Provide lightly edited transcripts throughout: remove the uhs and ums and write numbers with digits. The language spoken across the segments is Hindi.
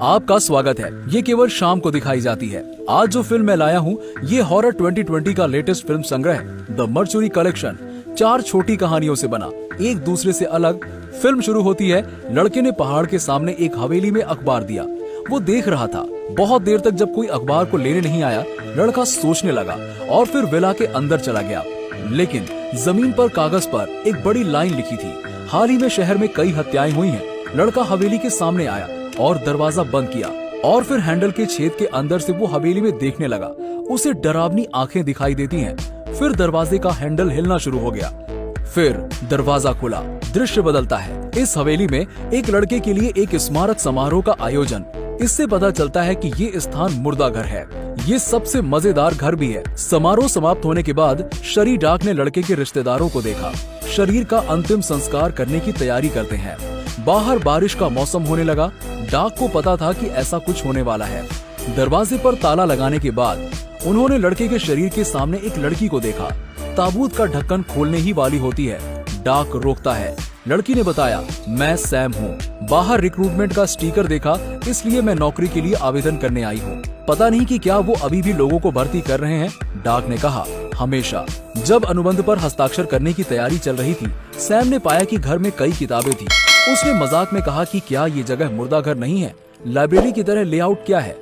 आपका स्वागत है। ये केवल शाम को दिखाई जाती है। आज जो फिल्म मैं लाया हूँ ये हॉरर 2020 का लेटेस्ट फिल्म संग्रह है, द मर्चुरी कलेक्शन। 4 छोटी कहानियों से बना, एक दूसरे से अलग। फिल्म शुरू होती है, लड़के ने पहाड़ के सामने एक हवेली में अखबार दिया। वो देख रहा था। बहुत देर तक जब कोई अखबार को लेने नहीं आया, लड़का सोचने लगा और फिर विला के अंदर चला गया। लेकिन जमीन पर कागज पर एक बड़ी लाइन लिखी थी, हाल ही में शहर में कई हत्याएं हुई हैं। लड़का हवेली के सामने आया और दरवाजा बंद किया और फिर हैंडल के छेद के अंदर से वो हवेली में देखने लगा। उसे डरावनी आंखें दिखाई देती हैं। फिर दरवाजे का हैंडल हिलना शुरू हो गया। फिर दरवाजा खुला, दृश्य बदलता है। इस हवेली में एक लड़के के लिए एक स्मारक समारोह का आयोजन। इससे पता चलता है कि ये स्थान मुर्दा घर है। ये सबसे मजेदार घर भी है। समारोह समाप्त होने के बाद शरी डाक ने लड़के के रिश्तेदारों को देखा। शरीर का अंतिम संस्कार करने की तैयारी करते हैं। बाहर बारिश का मौसम होने लगा। डाक को पता था कि ऐसा कुछ होने वाला है। दरवाजे पर ताला लगाने के बाद उन्होंने लड़के के शरीर के सामने एक लड़की को देखा। ताबूत का ढक्कन खोलने ही वाली होती है। डाक रोकता है। लड़की ने बताया, मैं सैम हूँ। बाहर रिक्रूटमेंट का स्टिकर देखा, इसलिए मैं नौकरी के लिए आवेदन करने आई हूँ। पता नहीं कि क्या वो अभी भी लोगों को भर्ती कर रहे हैं। डाक ने कहा, हमेशा। जब अनुबंध पर हस्ताक्षर करने की तैयारी चल रही थी, सैम ने पाया कि घर में कई किताबें थी। उसने मजाक में कहा कि क्या ये जगह मुर्दा घर नहीं है, लाइब्रेरी की तरह लेआउट क्या है।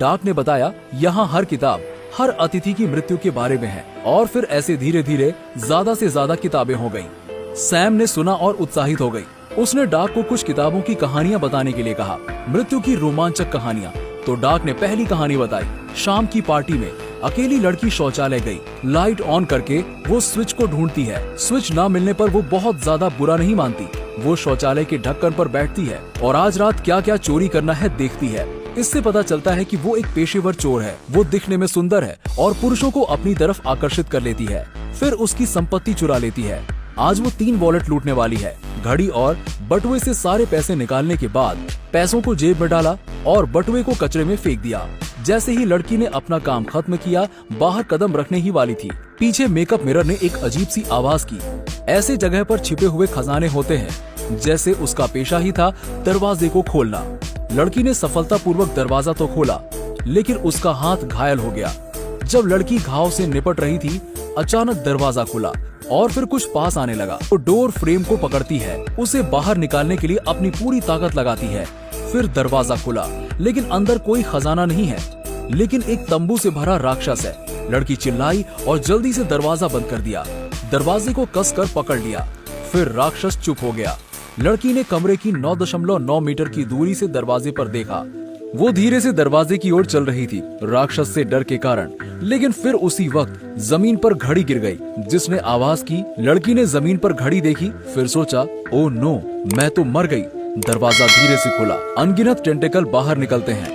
डाक ने बताया, यहाँ हर किताब हर अतिथि की मृत्यु के बारे में है। और फिर ऐसे धीरे धीरे ज्यादा से ज्यादा किताबें हो गयी। सैम ने सुना और उत्साहित हो गई। उसने डाक को कुछ किताबों की कहानियां बताने के लिए कहा, मृत्यु की रोमांचक कहानियां। तो डाक ने पहली कहानी बताई। शाम की पार्टी में अकेली लड़की शौचालय गई। लाइट ऑन करके वो स्विच को ढूंढती है। स्विच ना मिलने पर वो बहुत ज्यादा बुरा नहीं मानती। वो शौचालय के ढक्कन पर बैठती है और आज रात क्या क्या चोरी करना है देखती है। इससे पता चलता है कि वो एक पेशेवर चोर है। वो दिखने में सुंदर है और पुरुषों को अपनी तरफ आकर्षित कर लेती है। फिर उसकी संपत्ति चुरा लेती है। आज वो 3 वॉलेट लूटने वाली है। घड़ी और बटुए से सारे पैसे निकालने के बाद पैसों को जेब में डाला और बटुए को कचरे में फेंक दिया। जैसे ही लड़की ने अपना काम खत्म किया, बाहर कदम रखने ही वाली थी, पीछे मेकअप मिरर ने एक अजीब सी आवाज की। ऐसे जगह पर छिपे हुए खजाने होते हैं। जैसे उसका पेशा ही था दरवाजे को खोलना। लड़की ने सफलतापूर्वक दरवाजा तो खोला, लेकिन उसका हाथ घायल हो गया। जब लड़की घाव से निपट रही थी, अचानक दरवाजा खुला और फिर कुछ पास आने लगा। वो डोर फ्रेम को पकड़ती है, उसे बाहर निकालने के लिए अपनी पूरी ताकत लगाती है। फिर दरवाजा खुला, लेकिन अंदर कोई खजाना नहीं है, लेकिन एक तंबू से भरा राक्षस है। लड़की चिल्लाई और जल्दी से दरवाजा बंद कर दिया। दरवाजे को कसकर पकड़ लिया। फिर राक्षस चुप हो गया। लड़की ने कमरे की 9.9 मीटर की दूरी से दरवाजे पर देखा। वो धीरे से दरवाजे की ओर चल रही थी, राक्षस से डर के कारण। लेकिन फिर उसी वक्त जमीन पर घड़ी गिर गई, जिसने आवाज की। लड़की ने जमीन पर घड़ी देखी, फिर सोचा, ओ नो, मैं तो मर गई। दरवाजा धीरे से खुला। अनगिनत टेंटेकल बाहर निकलते हैं।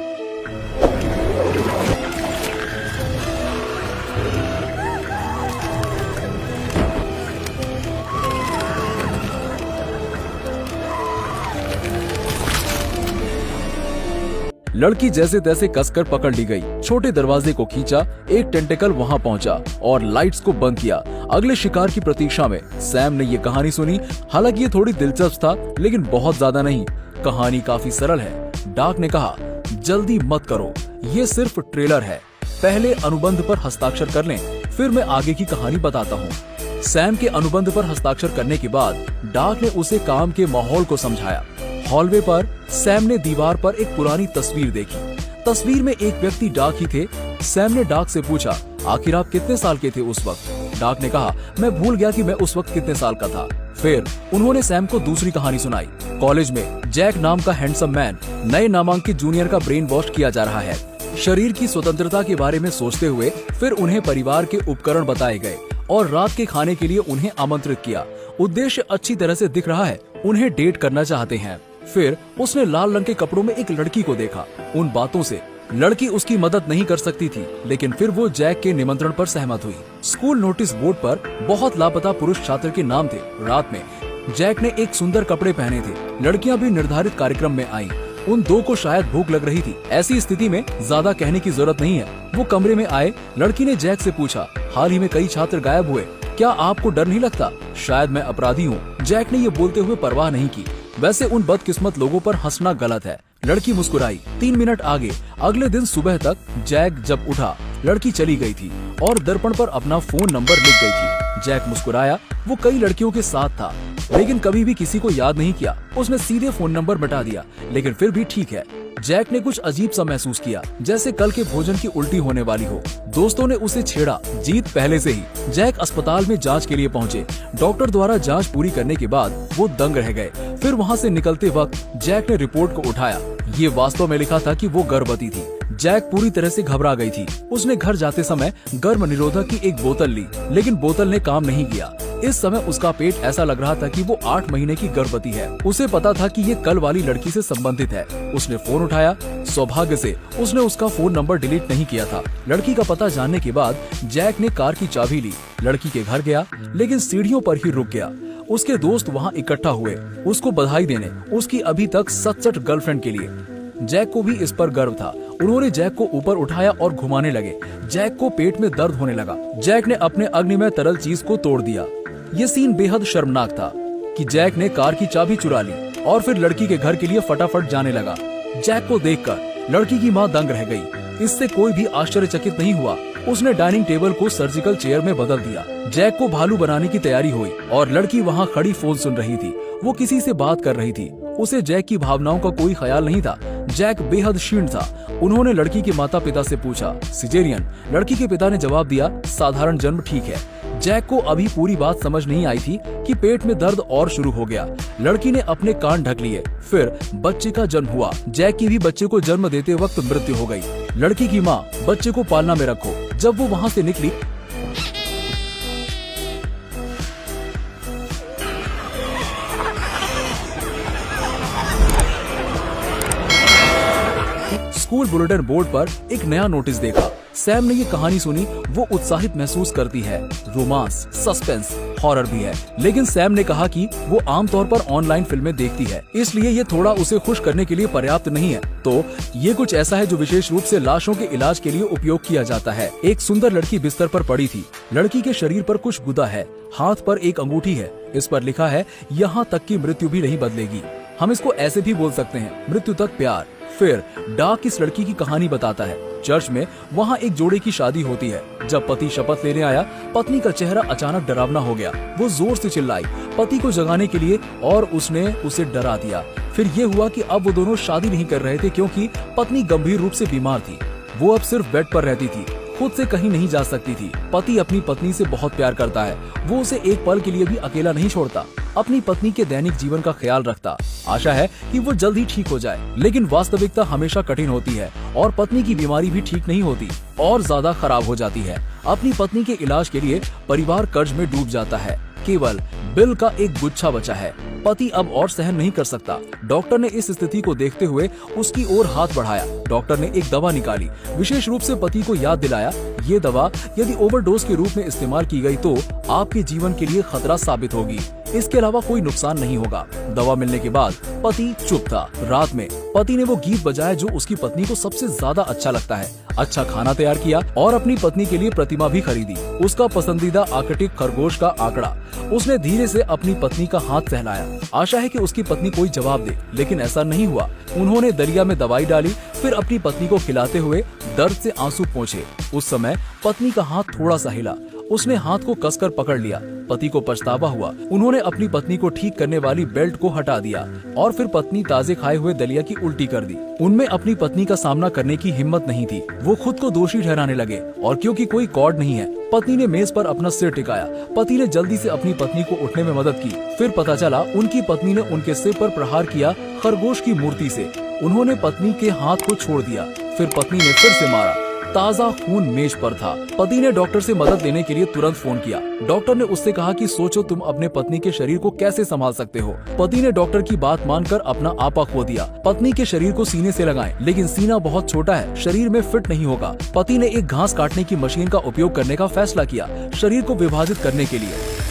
लड़की जैसे तैसे कसकर पकड़ ली गई। छोटे दरवाजे को खींचा, एक टेंटेकल वहां पहुंचा और लाइट्स को बंद किया। अगले शिकार की प्रतीक्षा में सैम ने ये कहानी सुनी। हालांकि ये थोड़ी दिलचस्प था, लेकिन बहुत ज्यादा नहीं। कहानी काफी सरल है। डाक ने कहा, जल्दी मत करो, ये सिर्फ ट्रेलर है। पहले अनुबंध पर हस्ताक्षर कर लें, फिर मैं आगे की कहानी बताता हूँ। सैम के अनुबंध पर हस्ताक्षर करने के बाद डाक ने उसे काम के माहौल को समझाया। हॉलवे पर सैम ने दीवार पर एक पुरानी तस्वीर देखी। तस्वीर में एक व्यक्ति डाक ही थे। सैम ने डाक से पूछा, आखिर आप कितने साल के थे उस वक्त? डाक ने कहा, मैं भूल गया कि मैं उस वक्त कितने साल का था। फिर उन्होंने सैम को दूसरी कहानी सुनाई। कॉलेज में जैक नाम का हैंडसम मैन नए नामांकित जूनियर का ब्रेन वॉश किया जा रहा है। शरीर की स्वतंत्रता के बारे में सोचते हुए फिर उन्हें परिवार के उपकरण बताए गए और रात के खाने के लिए उन्हें आमंत्रित किया। उद्देश्य अच्छी तरह से दिख रहा है, उन्हें डेट करना चाहते हैं। फिर उसने लाल रंग के कपड़ों में एक लड़की को देखा। उन बातों से लड़की उसकी मदद नहीं कर सकती थी, लेकिन फिर वो जैक के निमंत्रण पर सहमत हुई। स्कूल नोटिस बोर्ड पर बहुत लापता पुरुष छात्र के नाम थे। रात में जैक ने एक सुंदर कपड़े पहने थे। लड़कियां भी निर्धारित कार्यक्रम में आईं। उन 2 को शायद भूख लग रही थी। ऐसी स्थिति में ज्यादा कहने की जरूरत नहीं है। वो कमरे में आए। लड़की ने जैक से पूछा, हाल ही में कई छात्र गायब हुए, क्या आपको डर नहीं लगता? शायद मैं अपराधी हूँ। जैक ने ये बोलते हुए परवाह नहीं की। वैसे उन बदकिस्मत लोगों पर हंसना गलत है। लड़की मुस्कुराई। 3 मिनट आगे अगले दिन सुबह तक जैक जब उठा, लड़की चली गई थी और दर्पण पर अपना फोन नंबर लिख गई थी। जैक मुस्कुराया। वो कई लड़कियों के साथ था, लेकिन कभी भी किसी को याद नहीं किया। उसने सीधे फोन नंबर मिटा दिया, लेकिन फिर भी ठीक है। जैक ने कुछ अजीब सा महसूस किया, जैसे कल के भोजन की उल्टी होने वाली हो। दोस्तों ने उसे छेड़ा, जीत पहले से ही। जैक अस्पताल में जांच के लिए पहुंचे। डॉक्टर द्वारा जांच पूरी करने के बाद वो दंग रह गए। फिर वहां से निकलते वक्त जैक ने रिपोर्ट को उठाया। ये वास्तव में लिखा था कि वो गर्भवती थी। जैक पूरी तरह से घबरा गई थी। उसने घर जाते समय गर्भ निरोधक की एक बोतल ली, लेकिन बोतल ने काम नहीं किया। इस समय उसका पेट ऐसा लग रहा था कि वो 8 महीने की गर्भवती है। उसे पता था कि ये कल वाली लड़की से संबंधित है। उसने फोन उठाया। सौभाग्य से उसने उसका फोन नंबर डिलीट नहीं किया था। लड़की का पता जानने के बाद जैक ने कार की चाबी ली, लड़की के घर गया, लेकिन सीढ़ियों पर ही रुक गया। उसके दोस्त वहाँ इकट्ठा हुए उसको बधाई देने, उसकी अभी तक 67 गर्लफ्रेंड के लिए। जैक को भी इस पर गर्व था। उन्होंने जैक को ऊपर उठाया और घुमाने लगे। जैक को पेट में दर्द होने लगा। जैक ने अपने अग्निमय तरल चीज को तोड़ दिया। ये सीन बेहद शर्मनाक था कि जैक ने कार की चाबी चुरा ली और फिर लड़की के घर के लिए फटाफट जाने लगा। जैक को देखकर लड़की की मां दंग रह गई। इससे कोई भी आश्चर्यचकित नहीं हुआ। उसने डाइनिंग टेबल को सर्जिकल चेयर में बदल दिया। जैक को भालू बनाने की तैयारी हुई और लड़की वहाँ खड़ी फोन सुन रही थी। वो किसी से बात कर रही थी। उसे जैक की भावनाओं का कोई ख्याल नहीं था। जैक बेहद क्षीण था। उन्होंने लड़की के माता पिता से पूछा, सिजेरियन? लड़की के पिता ने जवाब दिया, साधारण जन्म ठीक है। जैक को अभी पूरी बात समझ नहीं आई थी कि पेट में दर्द और शुरू हो गया। लड़की ने अपने कान ढक लिए। फिर बच्चे का जन्म हुआ। जैक की भी बच्चे को जन्म देते वक्त मृत्यु हो गई। लड़की की माँ, बच्चे को पालना में रखो। जब वो वहाँ से निकली, स्कूल बुलेटिन बोर्ड पर एक नया नोटिस देखा। सैम ने ये कहानी सुनी। वो उत्साहित महसूस करती है। रोमांस, सस्पेंस, हॉरर भी है। लेकिन सैम ने कहा कि वो आमतौर पर ऑनलाइन फिल्में देखती है, इसलिए ये थोड़ा उसे खुश करने के लिए पर्याप्त नहीं है। तो ये कुछ ऐसा है जो विशेष रूप से लाशों के इलाज के लिए उपयोग किया जाता है। एक सुंदर लड़की बिस्तर पर पड़ी थी। लड़की के शरीर पर कुछ गुदा है। हाथ पर एक अंगूठी है। इस पर लिखा है, यहाँ तक की मृत्यु भी नहीं बदलेगी। हम इसको ऐसे भी बोल सकते हैं, मृत्यु तक प्यार। फिर डाक इस लड़की की कहानी बताता है। चर्च में वहाँ एक जोड़े की शादी होती है। जब पति शपथ लेने आया, पत्नी का चेहरा अचानक डरावना हो गया। वो जोर से चिल्लाई पति को जगाने के लिए और उसने उसे डरा दिया। फिर ये हुआ कि अब वो दोनों शादी नहीं कर रहे थे क्योंकि पत्नी गंभीर रूप से बीमार थी। वो अब सिर्फ बेड पर रहती थी, खुद से कहीं नहीं जा सकती थी। पति अपनी पत्नी से बहुत प्यार करता है। वो उसे एक पल के लिए भी अकेला नहीं छोड़ता। अपनी पत्नी के दैनिक जीवन का ख्याल रखता। आशा है कि वो जल्द ही ठीक हो जाए, लेकिन वास्तविकता हमेशा कठिन होती है और पत्नी की बीमारी भी ठीक नहीं होती और ज्यादा खराब हो जाती है। अपनी पत्नी के इलाज के लिए परिवार कर्ज में डूब जाता है। केवल बिल का एक गुच्छा बचा है। पति अब और सहन नहीं कर सकता। डॉक्टर ने इस स्थिति को देखते हुए उसकी ओर हाथ बढ़ाया। डॉक्टर ने एक दवा निकाली। विशेष रूप से पति को याद दिलाया, ये दवा यदि ओवरडोज के रूप में इस्तेमाल की गई तो आपके जीवन के लिए खतरा साबित होगी। इसके अलावा कोई नुकसान नहीं होगा। दवा मिलने के बाद पति चुप था। रात में पति ने वो गीत बजाया जो उसकी पत्नी को सबसे ज्यादा अच्छा लगता है। अच्छा खाना तैयार किया और अपनी पत्नी के लिए प्रतिमा भी खरीदी। उसका पसंदीदा आर्कटिक खरगोश का आंकड़ा। उसने धीरे से अपनी पत्नी का हाथ सहलाया। आशा है कि उसकी पत्नी कोई जवाब दे, लेकिन ऐसा नहीं हुआ। उन्होंने दरिया में दवाई डाली, फिर अपनी पत्नी को खिलाते हुए दर्द से आंसू पोंछे। उस समय पत्नी का हाथ थोड़ा सा हिला। उसने हाथ को कसकर पकड़ लिया। पति को पछतावा हुआ। उन्होंने अपनी पत्नी को ठीक करने वाली बेल्ट को हटा दिया और फिर पत्नी ताजे खाए हुए दलिया की उल्टी कर दी। उनमें अपनी पत्नी का सामना करने की हिम्मत नहीं थी। वो खुद को दोषी ठहराने लगे और क्योंकि कोई कॉर्ड नहीं है, पत्नी ने मेज पर अपना सिर टिकाया। पति ने जल्दी से अपनी पत्नी को उठने में मदद की। फिर पता चला उनकी पत्नी ने उनके सिर पर प्रहार किया खरगोश की मूर्ति से। उन्होंने पत्नी के हाथ को छोड़ दिया। फिर पत्नी ने फिर से मारा। ताजा खून मेज पर था। पति ने डॉक्टर से मदद लेने के लिए तुरंत फोन किया। डॉक्टर ने उससे कहा कि सोचो तुम अपने पत्नी के शरीर को कैसे संभाल सकते हो। पति ने डॉक्टर की बात मानकर अपना आपा खो दिया। पत्नी के शरीर को सीने से लगाएं, लेकिन सीना बहुत छोटा है, शरीर में फिट नहीं होगा। पति ने एक घास काटने की मशीन का उपयोग करने का फैसला किया शरीर को विभाजित करने के लिए।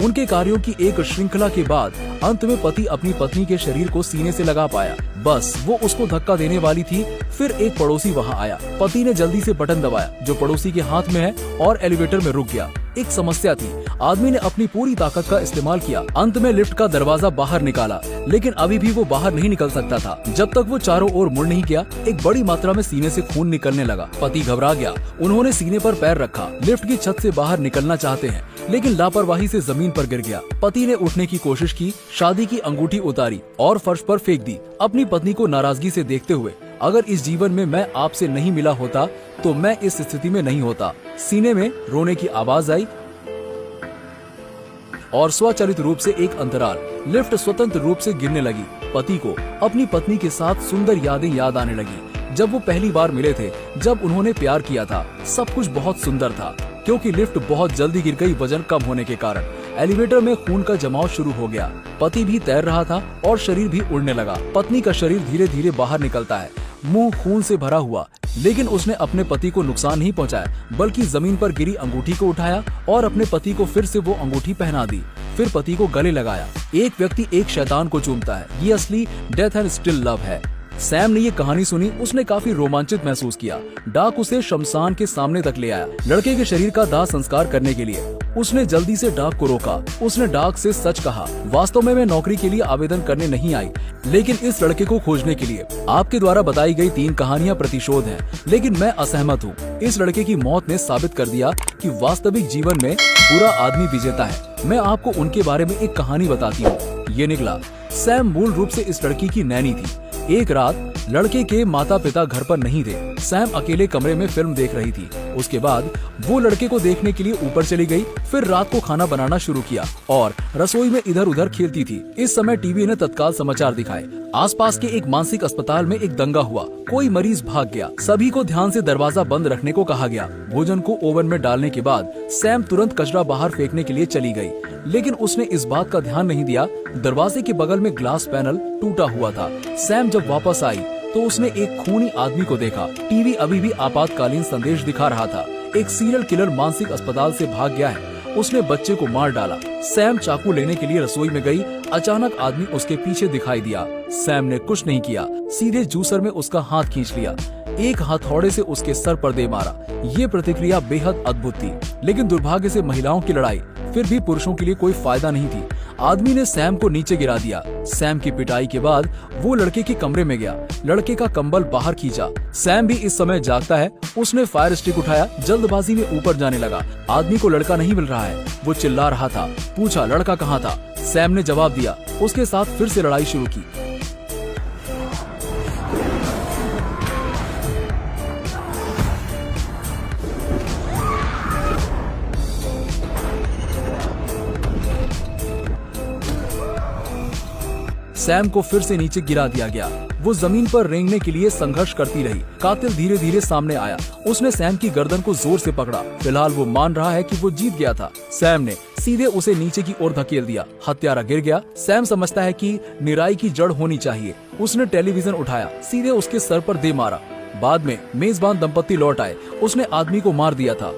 उनके कार्यों की एक श्रृंखला के बाद अंत में पति अपनी पत्नी के शरीर को सीने से लगा पाया। बस वो उसको धक्का देने वाली थी। फिर एक पड़ोसी वहाँ आया। पति ने जल्दी से बटन दबाया जो पड़ोसी के हाथ में है और एलिवेटर में रुक गया। एक समस्या थी। आदमी ने अपनी पूरी ताकत का इस्तेमाल किया। अंत में लिफ्ट का दरवाजा बाहर निकाला, लेकिन अभी भी वो बाहर नहीं निकल सकता था। जब तक वो चारों ओर मुड़ नहीं गया, एक बड़ी मात्रा में सीने से खून निकलने लगा। पति घबरा गया। उन्होंने सीने पर पैर रखा। लिफ्ट की छत से बाहर निकलना चाहते हैं, लेकिन लापरवाही से जमीन पर गिर गया। पति ने उठने की कोशिश की, शादी की अंगूठी उतारी और फर्श पर फेंक दी। अपनी पत्नी को नाराजगी से देखते हुए, अगर इस जीवन में मैं आपसे नहीं मिला होता तो मैं इस स्थिति में नहीं होता। सीने में रोने की आवाज आई और स्वचालित रूप से एक अंतराल। लिफ्ट स्वतंत्र रूप से गिरने लगी। पति को अपनी पत्नी के साथ सुंदर यादें याद आने लगी। जब वो पहली बार मिले थे, जब उन्होंने प्यार किया था, सब कुछ बहुत सुंदर था। क्योंकि लिफ्ट बहुत जल्दी गिर गई वजन कम होने के कारण। एलिवेटर में खून का जमाव शुरू हो गया। पति भी तैर रहा था और शरीर भी उड़ने लगा। पत्नी का शरीर धीरे धीरे बाहर निकलता है, मुंह खून से भरा हुआ, लेकिन उसने अपने पति को नुकसान नहीं पहुंचाया, बल्कि जमीन पर गिरी अंगूठी को उठाया और अपने पति को फिर से वो अंगूठी पहना दी। फिर पति को गले लगाया। एक व्यक्ति एक शैतान को चूमता है, ये असली डेथ एंड स्टिल लव है। सैम ने ये कहानी सुनी, उसने काफी रोमांचित महसूस किया। डाक उसे शमशान के सामने तक ले आया। लड़के के शरीर का दाह संस्कार करने के लिए उसने जल्दी से डाक को रोका। उसने डाक से सच कहा, वास्तव में मैं नौकरी के लिए आवेदन करने नहीं आई, लेकिन इस लड़के को खोजने के लिए। आपके द्वारा बताई गई 3 कहानियां प्रतिशोध हैं, लेकिन मैं असहमत हूँ। इस लड़के की मौत ने साबित कर दिया कि वास्तविक जीवन में बुरा आदमी विजेता है। मैं आपको उनके बारे में एक कहानी बताती हूँ। ये निकला। सैम मूल रूप से इस लड़की की नैनी थी। एक रात लड़के के माता पिता घर पर नहीं थे। सैम अकेले कमरे में फिल्म देख रही थी। उसके बाद वो लड़के को देखने के लिए ऊपर चली गई। फिर रात को खाना बनाना शुरू किया और रसोई में इधर उधर खेलती थी। इस समय टीवी ने तत्काल समाचार दिखाए। आसपास के एक मानसिक अस्पताल में एक दंगा हुआ। कोई मरीज भाग गया। सभी को ध्यान से दरवाजा बंद रखने को कहा गया। भोजन को ओवन में डालने के बाद सैम तुरंत कचरा बाहर फेंकने के लिए चली गई, लेकिन उसने इस बात का ध्यान नहीं दिया। दरवाजे के बगल में ग्लास पैनल टूटा हुआ था। सैम जब वापस आई तो उसने एक खूनी आदमी को देखा। टीवी अभी भी आपातकालीन संदेश दिखा रहा था। एक सीरियल किलर मानसिक अस्पताल से भाग गया है। उसने बच्चे को मार डाला। सैम चाकू लेने के लिए रसोई में गई। अचानक आदमी उसके पीछे दिखाई दिया। सैम ने कुछ नहीं किया, सीधे जूसर में उसका हाथ खींच लिया। एक हथौड़े से उसके सर पर दे मारा। ये प्रतिक्रिया बेहद अद्भुत थी, लेकिन दुर्भाग्य से महिलाओं की लड़ाई फिर भी पुरुषों के लिए कोई फायदा नहीं थी। आदमी ने सैम को नीचे गिरा दिया। सैम की पिटाई के बाद वो लड़के के कमरे में गया। लड़के का कंबल बाहर खींचा। सैम भी इस समय जागता है। उसने फायर स्टिक उठाया, जल्दबाजी में ऊपर जाने लगा। आदमी को लड़का नहीं मिल रहा है। वो चिल्ला रहा था। पूछा, लड़का कहाँ था? सैम ने जवाब दिया। उसके साथ फिर से लड़ाई शुरू की। सैम को फिर से नीचे गिरा दिया गया। वो जमीन पर रेंगने के लिए संघर्ष करती रही। कातिल धीरे धीरे सामने आया। उसने सैम की गर्दन को जोर से पकड़ा। फिलहाल वो मान रहा है कि वो जीत गया था। सैम ने सीधे उसे नीचे की ओर धकेल दिया। हत्यारा गिर गया। सैम समझता है कि निराई की जड़ होनी चाहिए। उसने टेलीविजन उठाया, सीधे उसके सर पर दे मारा। बाद में मेजबान दंपत्ति लौट आए। उसने आदमी को मार दिया था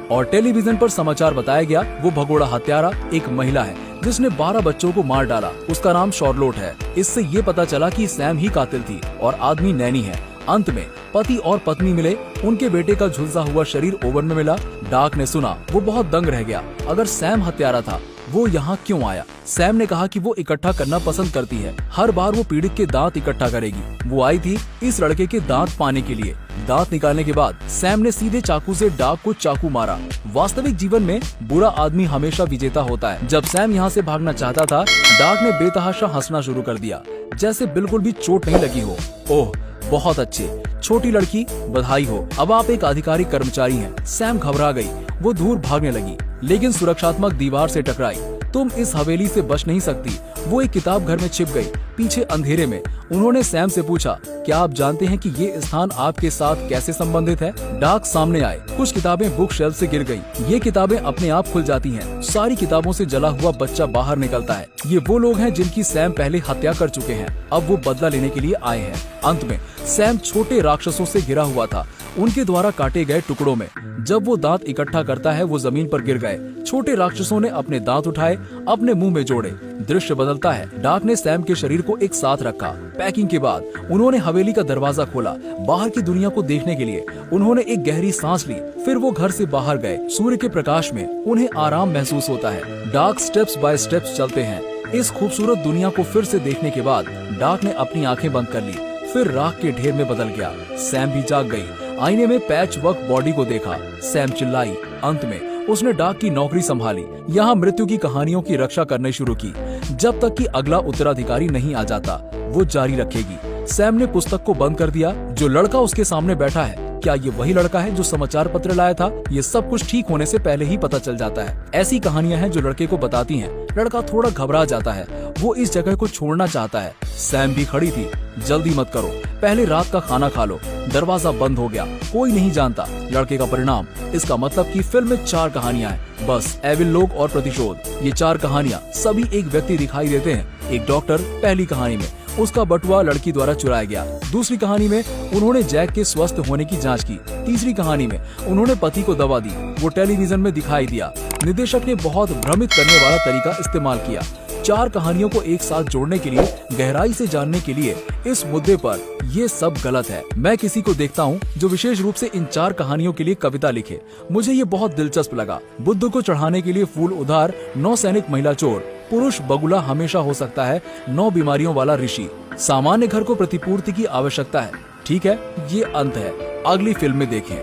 और टेलीविजन पर समाचार बताया गया। वो भगोड़ा हत्यारा एक महिला है जिसने 12 बच्चों को मार डाला। उसका नाम शॉर्लोट है। इससे ये पता चला कि सैम ही कातिल थी और आदमी नैनी है। अंत में पति और पत्नी मिले। उनके बेटे का झुलसा हुआ शरीर ओवन में मिला। डाक ने सुना। वो बहुत दंग रह गया। अगर सैम हत्यारा था, वो यहाँ क्यों आया? सैम ने कहा कि वो इकट्ठा करना पसंद करती है। हर बार वो पीड़ित के दांत इकट्ठा करेगी। वो आई थी इस लड़के के दांत पाने के लिए। दांत निकालने के बाद सैम ने सीधे चाकू से डाक को चाकू मारा। वास्तविक जीवन में बुरा आदमी हमेशा विजेता होता है। जब सैम यहाँ से भागना चाहता था, डाक ने बेतहाशा हंसना शुरू कर दिया, जैसे बिल्कुल भी चोट नहीं लगी हो। ओह, बहुत अच्छे, छोटी लड़की, बधाई हो, अब आप एक आधिकारिक कर्मचारी हैं। सैम घबरा गई। वो दूर भागने लगी, लेकिन सुरक्षात्मक दीवार से टकराई। तुम इस हवेली से बच नहीं सकती। वो एक किताब घर में छिप गई, पीछे अंधेरे में। उन्होंने सैम से पूछा, क्या आप जानते हैं कि ये स्थान आपके साथ कैसे संबंधित है? डाक सामने आए। कुछ किताबें बुक शेल्फ से गिर गयी। ये किताबें अपने आप खुल जाती हैं। सारी किताबों से जला हुआ बच्चा बाहर निकलता है। ये वो लोग हैं जिनकी सैम पहले हत्या कर चुके हैं। अब वो बदला लेने के लिए आए हैं। अंत में सैम छोटे राक्षसों से घिरा हुआ था, उनके द्वारा काटे गए टुकड़ों में। जब वो दांत इकट्ठा करता है, वो जमीन पर गिर गए। छोटे राक्षसों ने अपने दांत उठाए, अपने मुंह में जोड़े। दृश्य बदलता चलता है। डार्क ने सैम के शरीर को एक साथ रखा। पैकिंग के बाद उन्होंने हवेली का दरवाजा खोला। बाहर की दुनिया को देखने के लिए उन्होंने एक गहरी सांस ली। फिर वो घर से बाहर गए। सूर्य के प्रकाश में उन्हें आराम महसूस होता है। डार्क स्टेप्स बाय स्टेप्स चलते हैं। इस खूबसूरत दुनिया को फिर से देखने के बाद डार्क ने अपनी आंखें बंद कर ली। फिर राख के ढेर में बदल गया। सैम भी जाग गई। आईने में पैच वर्क बॉडी को देखा। सैम चिल्लाई। अंत में उसने डार्क की नौकरी संभाली। यहाँ मृत्यु की कहानियों की रक्षा करने शुरू की। जब तक कि अगला उत्तराधिकारी नहीं आ जाता, वो जारी रखेगी। सैम ने पुस्तक को बंद कर दिया। जो लड़का उसके सामने बैठा है, क्या ये वही लड़का है जो समाचार पत्र लाया था? ये सब कुछ ठीक होने से पहले ही पता चल जाता है। ऐसी कहानियां हैं जो लड़के को बताती हैं। लड़का थोड़ा घबरा जाता है। वो इस जगह को छोड़ना चाहता है। सैम भी खड़ी थी। जल्दी मत करो, पहले रात का खाना खा लो। दरवाजा बंद हो गया। कोई नहीं जानता लड़के का परिणाम। इसका मतलब कि फिल्म में 4 कहानियां हैं, बस एविल लोग और प्रतिशोध। ये 4 कहानियां सभी एक व्यक्ति दिखाई देते हैं। एक डॉक्टर पहली कहानी में, उसका बटुआ लड़की द्वारा चुराया गया। दूसरी कहानी में उन्होंने जैक के स्वस्थ होने की जांच की। तीसरी कहानी में उन्होंने पति को दवा दी। वो टेलीविजन में दिखाई दिया। निर्देशक ने बहुत भ्रमित करने वाला तरीका इस्तेमाल किया। 4 कहानियों को एक साथ जोड़ने के लिए, गहराई से जानने के लिए इस मुद्दे पर ये सब गलत है। मैं किसी को देखता हूँ जो विशेष रूप से इन 4 कहानियों के लिए कविता लिखे। मुझे ये बहुत दिलचस्प लगा। बुद्ध को चढ़ाने के लिए फूल उधार, नौसैनिक महिला चोर, पुरुष बगुला हमेशा हो सकता है, 9 बीमारियों वाला ऋषि। सामान्य घर को प्रतिपूर्ति की आवश्यकता है। ठीक है, ये अंत है। अगली फिल्म में देखें।